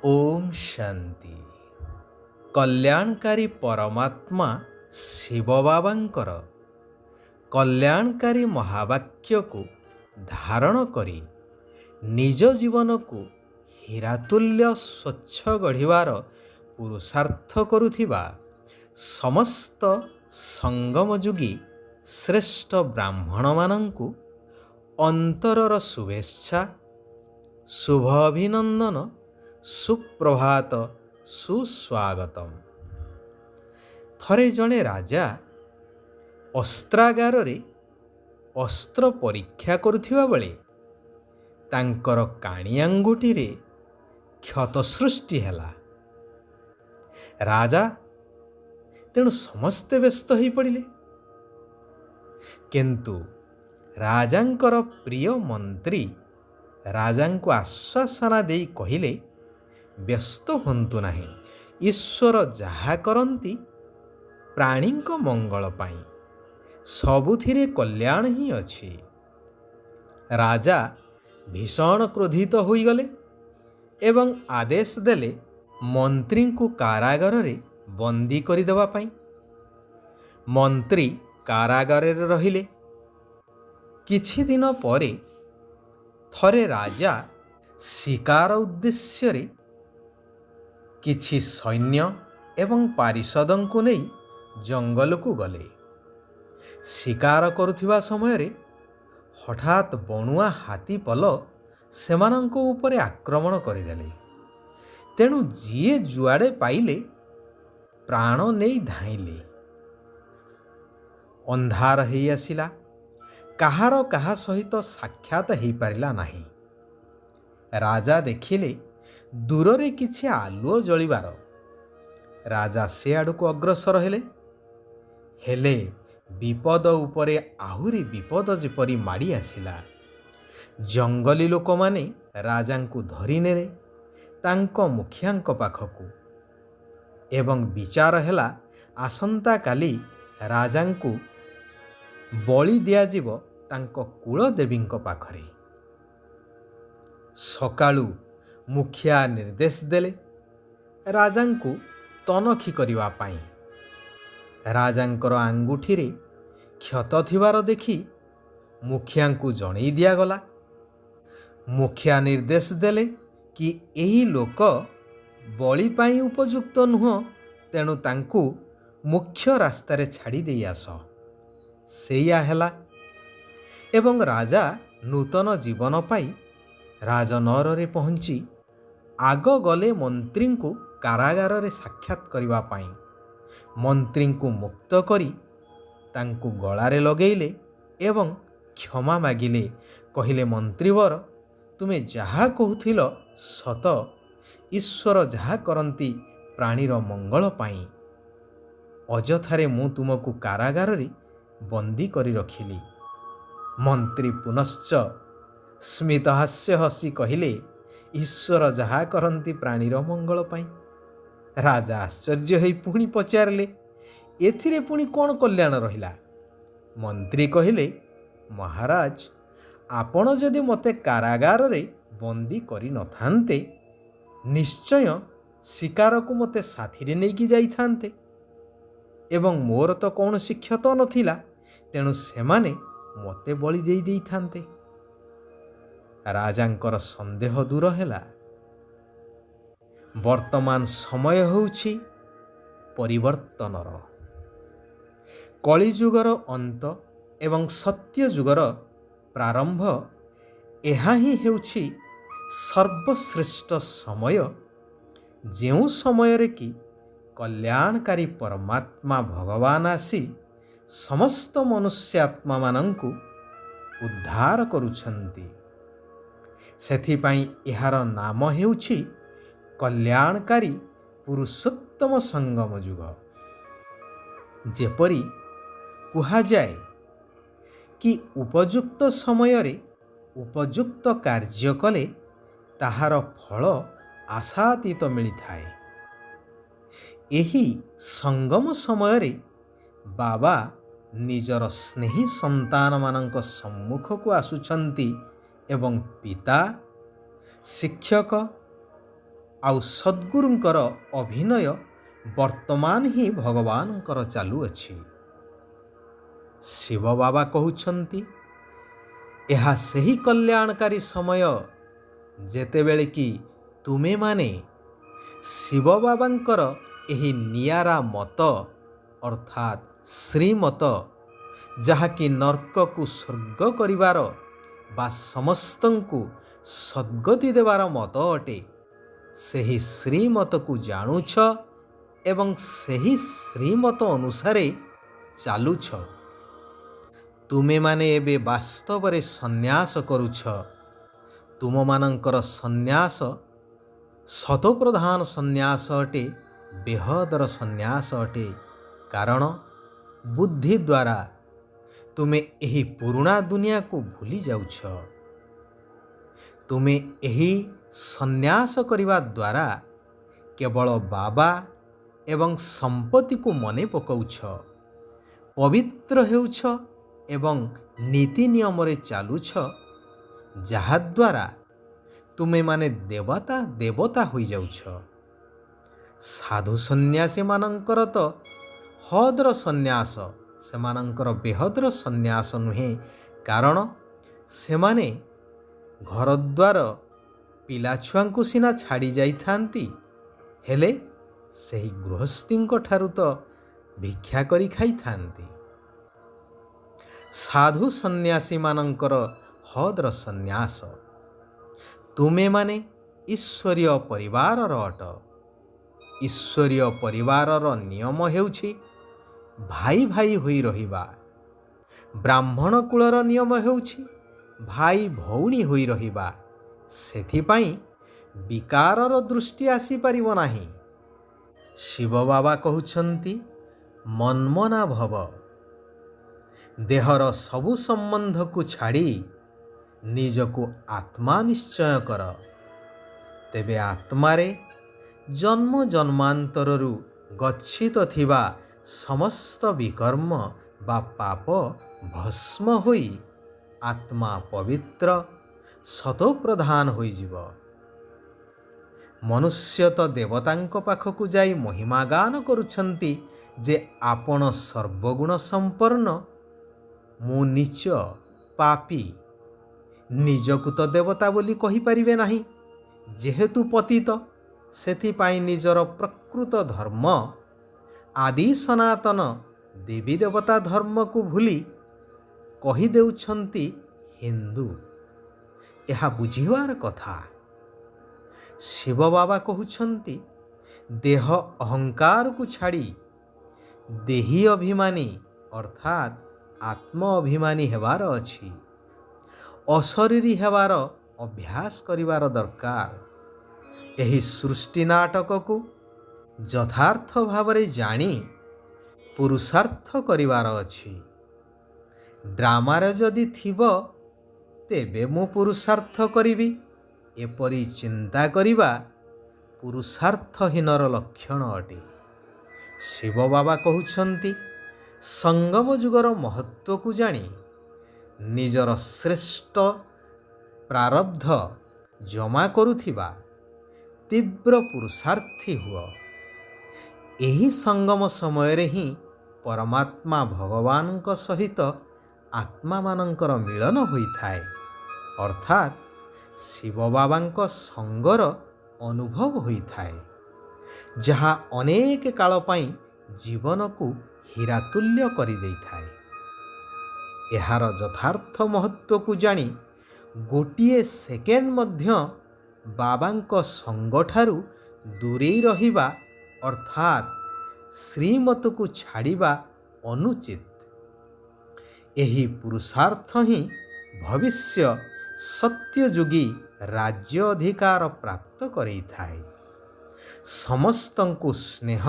ओम शांति। कल्याणकारी परमात्मा शिव बाबांकर कल्याणकारी महावाक्य को धारण करी निज जीवन को हीरातुल्य स्वच्छ गढ़िवार पुरुषार्थ करुथिबा समस्त संगमयुगी श्रेष्ठ ब्राह्मण मानंकु अंतरर शुभेच्छा शुभ अभिनंदन सुप्रभात सुस्वागतम। थरे जणे राजा अस्त्रागार रे अस्त्र परीक्षा करुथिबा बेले तांकर काणी आंगुठी रे क्षत सृष्टि हैला। राजा तेणु समस्ते व्यस्त होई पड़िले, किंतु राजांकर प्रिय मंत्री राजांको आश्वासना देई कहिले, व्यस्त हंतु नाही, ईश्वर जहा करंती प्राणींको मंगल पाई, सबुथिरे कल्याण ही अछि। राजा भीषण क्रोधित होई गले एवं आदेश देले मंत्री को कारागार रे बंदी करि देबा पाई। मंत्री कारागार रे रहिले। किछि दिन परे थरे राजा शिकार उद्देश्य रे किछि सैन्य एवं पारिषदों को नहीं जंगल को गले। शिकार करुथिबा समय रे हठात बणुआ हाथी पल सेमानंको उपरे आक्रमण करिदेले। तेणु जिए जुआड़े पाइले प्राण नहीं धाइले। अंधार हेई आसिला, काहार काहा सहित साक्षात हेई पारिला नाही। राजा देखिले दूर रे किछि आलुओ जलिबार। राजा से आड़ को अग्रसर हेले विपद उपरे आहुरी विपद जेपरी माड़ी आसिला। जंगली लोक माने राजांकु धरि नेले तांको मुखियांको पाखकु एवं विचार हेला आसंता काली राजांकु बलि दिया जीव तांको कुल देवींको पाखरे। सकाळु मुखिया निर्देश देले राजांकु तनखी करिवा पाई। राजांकर आंगुठी रे क्षत थिबार देखि मुखियांकु जणई दिया गला। मुखिया निर्देश देले कि एही लोक बलि पाई उपयुक्त नुह, तेणु तांकु मुख्य रास्ता रे छाड़ी देई आस। सेया हेला एवं राजा नूतन जीवन पाई राजनगर रे पहुंची आग गले मंत्री को कारागार रे साक्षात करिवा पाई। मंत्री को मुक्त करी तांकु गलारे लगेइले एवं क्षमा मागिले। कहिले मंत्रीवर तुमे जहा कहूथिल सत, ईश्वर जहा करंती प्राणीर मंगल पाई। अजथारे मु तुमको कारागार रे बंदी करी रखिली। मंत्री पुनश्च स्मित हास्य हसी कहिले, ईश्वर जहा करंती प्राणीर मंगल पाई। राजा आश्चर्य होई पुणी पचारले, एथिरे पुणी कौन कल्याण रहिला? मंत्री कहिले, महाराज आपण जदि मते कारागार रे बंदी करी न थांते, निश्चय शिकार को मते साथी रे नेकी जाई थांते एवं मोर तो कौनसी क्षत नथिला, तेणु सेमाने मते बलि देई देई थांते। राजांकर संदेह दूर हैला। वर्तमान समय होउछि परिवर्तनर। कलिजुगर अंत एवं सत्य जुगर प्रारंभ, एहा ही हेउछि सर्वश्रेष्ठ समय, जेउ समय रे कि कल्याणकारी परमात्मा भगवान आसी समस्त मनुष्यात्मा मानंकु उद्धार करुछंती। सेथिपाई एहार नाम हेउछि कल्याणकारी पुरुषोत्तम संगम युग। जेपरी कुहा जाए कि उपयुक्त समय रे उपयुक्त कार्य कले ताहार फल आशातीत मिलिथाए। एही संगम समय रे बाबा निजर स्नेही संतान मानक सम्मुख को आसुछंती एवं पिता, शिक्षक, ଆଉ ସଦ୍ଗୁରୁଙ୍କର ଅଭିନୟ ବର୍ତ୍ତମାନ ହିଁ ଭଗବାନଙ୍କର ଚାଲୁଅଛି। ଶିବ ବାବା କହୁଛନ୍ତି, ଏହା ସେହି କଲ୍ୟାଣକାରୀ ସମୟ ଯେତେବେଳେ କି ତୁମେମାନେ ଶିବ ବାବାଙ୍କର ଏହି ନିଆରା ମତ ଅର୍ଥାତ୍ ଶ୍ରୀମତ, ଯାହାକି ନର୍କକୁ ସ୍ୱର୍ଗ କରିବାର ବା ସମସ୍ତଙ୍କୁ ସଦ୍ଗତି ଦେବାର ମତ ଅଟେ, ସେହି ଶ୍ରୀମତକୁ ଜାଣୁଛ ଏବଂ ସେହି ଶ୍ରୀମତ ଅନୁସାରେ ଚାଲୁଛ। ତୁମେମାନେ ଏବେ ବାସ୍ତବରେ ସନ୍ନ୍ୟାସ କରୁଛ। ତୁମମାନଙ୍କର ସନ୍ନ୍ୟାସ ଶତପ୍ରଧାନ ସନ୍ନ୍ୟାସ ଅଟେ, ବେହଦର ସନ୍ନ୍ୟାସ ଅଟେ। କାରଣ ବୁଦ୍ଧି ଦ୍ୱାରା ତୁମେ ଏହି ପୁରୁଣା ଦୁନିଆକୁ ଭୁଲି ଯାଉଛ। ତୁମେ ଏହି ସନ୍ନ୍ୟାସ କରିବା ଦ୍ୱାରା କେବଳ ବାବା ଏବଂ ସମ୍ପତ୍ତିକୁ ମନେ ପକାଉଛ, ପବିତ୍ର ହେଉଛ ଏବଂ ନୀତି ନିୟମରେ ଚାଲୁଛ, ଯାହାଦ୍ୱାରା ତୁମେମାନେ ଦେବତା ହୋଇଯାଉଛ। ସାଧୁ ସନ୍ନ୍ୟାସୀମାନଙ୍କର ତ ହଦର ସନ୍ନ୍ୟାସ, ସେମାନଙ୍କର ବେହଦର ସନ୍ନ୍ୟାସ ନୁହେଁ। କାରଣ ସେମାନେ ଘରଦ୍ୱାର ପିଲାଛୁଆଙ୍କୁ ସିନା ଛାଡ଼ି ଯାଇଥାନ୍ତି, ହେଲେ ସେହି ଗୃହସ୍ଥୀଙ୍କ ଠାରୁ ତ ଭିକ୍ଷା କରି ଖାଇଥାନ୍ତି। ସାଧୁ ସନ୍ନ୍ୟାସୀମାନଙ୍କର ହଦର ସନ୍ନ୍ୟାସ। ତୁମେମାନେ ଈଶ୍ୱରୀୟ ପରିବାରର ଅଟ। ଈଶ୍ୱରୀୟ ପରିବାରର ନିୟମ ହେଉଛି ଭାଇ ଭାଇ ହୋଇ ରହିବା। ବ୍ରାହ୍ମଣ କୂଳର ନିୟମ ହେଉଛି ଭାଇ ଭଉଣୀ ହୋଇ ରହିବା। ସେଥିପାଇଁ ବିକାରର ଦୃଷ୍ଟି ଆସିପାରିବ ନାହିଁ। ଶିବ ବାବା କହୁଛନ୍ତି, ମନ୍ମନା ଭବ। ଦେହର ସବୁ ସମ୍ବନ୍ଧକୁ ଛାଡ଼ି ନିଜକୁ ଆତ୍ମା ନିଶ୍ଚୟ କର। ତେବେ ଆତ୍ମାରେ ଜନ୍ମ ଜନ୍ମାନ୍ତରରୁ ଗଚ୍ଛିତ ଥିବା ସମସ୍ତ ବିକର୍ମ ବା ପାପ ଭସ୍ମ ହୋଇ ଆତ୍ମା ପବିତ୍ର ଶତପ୍ରଧାନ ହୋଇଯିବ। ମନୁଷ୍ୟ ତ ଦେବତାଙ୍କ ପାଖକୁ ଯାଇ ମହିମା ଗାନ କରୁଛନ୍ତି ଯେ ଆପଣ ସର୍ବଗୁଣ ସମ୍ପନ୍ନ, ମୁଁ ନୀଚ ପାପୀ। ନିଜକୁ ତ ଦେବତା ବୋଲି କହିପାରିବେ ନାହିଁ, ଯେହେତୁ ପତିତ। ସେଥିପାଇଁ ନିଜର ପ୍ରକୃତ ଧର୍ମ ଆଦି ସନାତନ ଦେବୀ ଦେବତା ଧର୍ମକୁ ଭୁଲି କହିଦେଉଛନ୍ତି ହିନ୍ଦୁ। ଏହା ବୁଝିବାର କଥା। ଶିବ ବାବା କହୁଛନ୍ତି, ଦେହ ଅହଙ୍କାରକୁ ଛାଡ଼ି ଦେହୀ ଅଭିମାନୀ ଅର୍ଥାତ୍ ଆତ୍ମ ଅଭିମାନୀ ହେବାର ଅଛି। ଅଶରୀରୀ ହେବାର ଅଭ୍ୟାସ କରିବାର ଦରକାର। ଏହି ସୃଷ୍ଟି ନାଟକକୁ ଯଥାର୍ଥ ଭାବରେ ଜାଣି ପୁରୁଷାର୍ଥ କରିବାର ଅଛି। ଡ୍ରାମାରେ ଯଦି ଥିବ, ତେବେ ମୁଁ ପୁରୁଷାର୍ଥ କରିବି, ଏପରି ଚିନ୍ତା କରିବା ପୁରୁଷାର୍ଥହୀନର ଲକ୍ଷଣ ଅଟେ। ଶିବ ବାବା କହୁଛନ୍ତି, ସଙ୍ଗମ ଯୁଗର ମହତ୍ତ୍ୱକୁ ଜାଣି ନିଜର ଶ୍ରେଷ୍ଠ ପ୍ରାରବ୍ଧ ଜମା କରୁଥିବା ତୀବ୍ର ପୁରୁଷାର୍ଥୀ ହୁଅ। ଏହି ସଙ୍ଗମ ସମୟରେ ହିଁ ପରମାତ୍ମା ଭଗବାନଙ୍କ ସହିତ ଆତ୍ମାମାନଙ୍କର ମିଳନ ହୋଇଥାଏ, ଅର୍ଥାତ୍ ଶିବ ବାବାଙ୍କ ସଙ୍ଗର ଅନୁଭବ ହୋଇଥାଏ, ଯାହା ଅନେକ କାଳ ପାଇଁ ଜୀବନକୁ ହୀରାତୁଲ୍ୟ କରିଦେଇଥାଏ। ଏହାର ଯଥାର୍ଥ ମହତ୍ତ୍ୱକୁ ଜାଣି ଗୋଟିଏ ସେକେଣ୍ଡ ମଧ୍ୟ ବାବାଙ୍କ ସଙ୍ଗଠାରୁ ଦୂରେଇ ରହିବା ଅର୍ଥାତ୍ ଶ୍ରୀମତକୁ ଛାଡ଼ିବା ଅନୁଚିତ। ଏହି ପୁରୁଷାର୍ଥ ହିଁ ଭବିଷ୍ୟ ସତ୍ୟଯୁଗୀ ରାଜ୍ୟ ଅଧିକାର ପ୍ରାପ୍ତ କରେଇଥାଏ। ସମସ୍ତଙ୍କୁ ସ୍ନେହ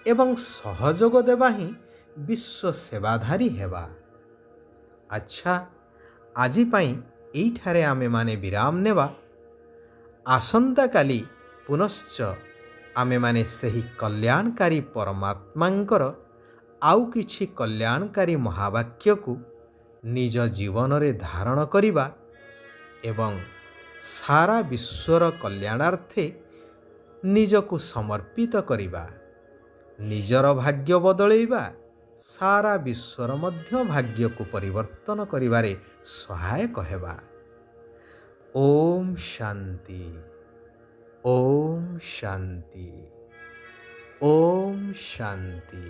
ଏବଂ ସହଯୋଗ ଦେବା ହିଁ ବିଶ୍ୱ ସେବାଧାରୀ ହେବା। ଆଚ୍ଛା, ଆଜି ପାଇଁ ଏଇଠାରେ ଆମେମାନେ ବିରାମ ନେବା। ଆସନ୍ତାକାଲି ପୁନଶ୍ଚ ଆମେମାନେ ସେହି କଲ୍ୟାଣକାରୀ ପରମାତ୍ମାଙ୍କର ଆଉ କିଛି କଲ୍ୟାଣକାରୀ ମହାବାକ୍ୟକୁ ନିଜ ଜୀବନରେ ଧାରଣ କରିବା ଏବଂ ସାରା ବିଶ୍ୱର କଲ୍ୟାଣାର୍ଥେ ନିଜକୁ ସମର୍ପିତ କରିବା, ନିଜର ଭାଗ୍ୟ ବଦଳେଇବା ସାରା ବିଶ୍ୱର ମଧ୍ୟ ଭାଗ୍ୟକୁ ପରିବର୍ତ୍ତନ କରିବାରେ ସହାୟକ ହେବା। ଓମ୍ ଶାନ୍ତି, ଓମ୍ ଶାନ୍ତି, ଓମ୍ ଶାନ୍ତି।